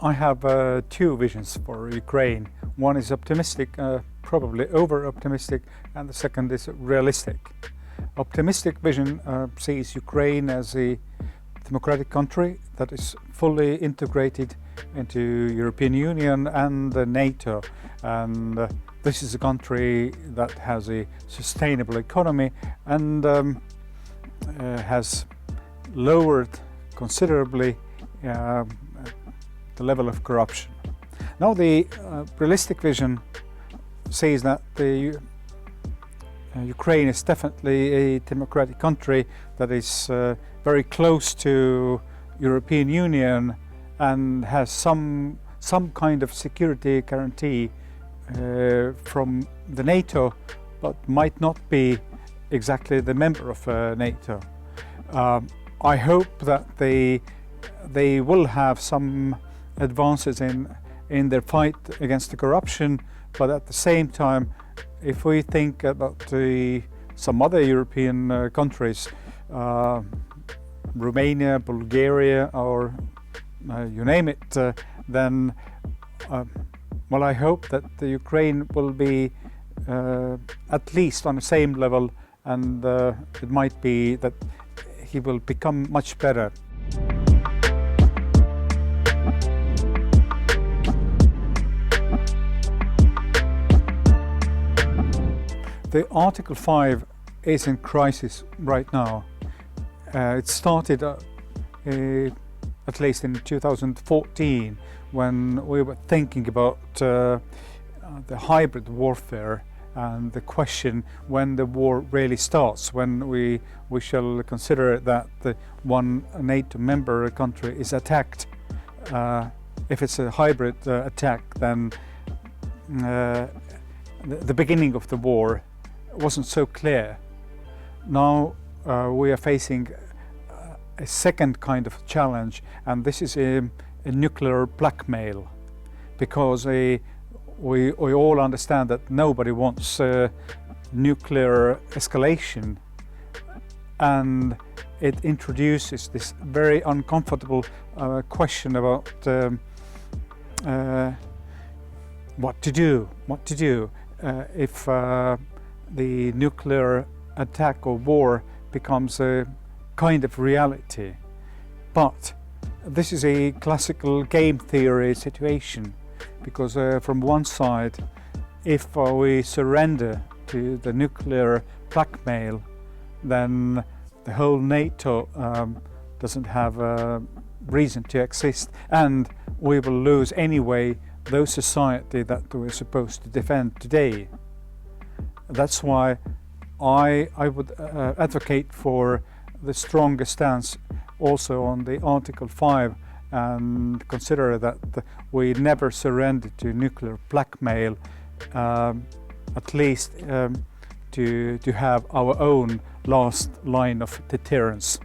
I have two visions for Ukraine. One is optimistic, probably over-optimistic, and the second is realistic. Optimistic vision sees Ukraine as a democratic country that is fully integrated into European Union and NATO, and this is a country that has a sustainable economy and has lowered considerably the level of corruption. Now the realistic vision says that Ukraine is definitely a democratic country that is very close to European Union and has some kind of security guarantee from the NATO, but might not be exactly the member of NATO. I hope that they will have some advances in their fight against the corruption, but at the same time, if we think about some other European countries, Romania, Bulgaria, or you name it, then well, I hope that the Ukraine will be at least on the same level, and it might be that he will become much better. The Article 5 is in crisis right now. It started at least in 2014, when we were thinking about the hybrid warfare and the question when the war really starts, when we shall consider that one NATO member country is attacked. If it's a hybrid attack, then the beginning of the war wasn't so clear. Now we are facing a second kind of challenge, and this is a nuclear blackmail, because we all understand that nobody wants nuclear escalation, and it introduces this very uncomfortable question about what to do if the nuclear attack or war becomes a kind of reality. But this is a classical game theory situation, because from one side, if we surrender to the nuclear blackmail, then the whole NATO doesn't have a reason to exist, and we will lose anyway those society that we're supposed to defend today. That's why I would advocate for the stronger stance also on the Article 5, and consider that we never surrender to nuclear blackmail, at least to have our own last line of deterrence.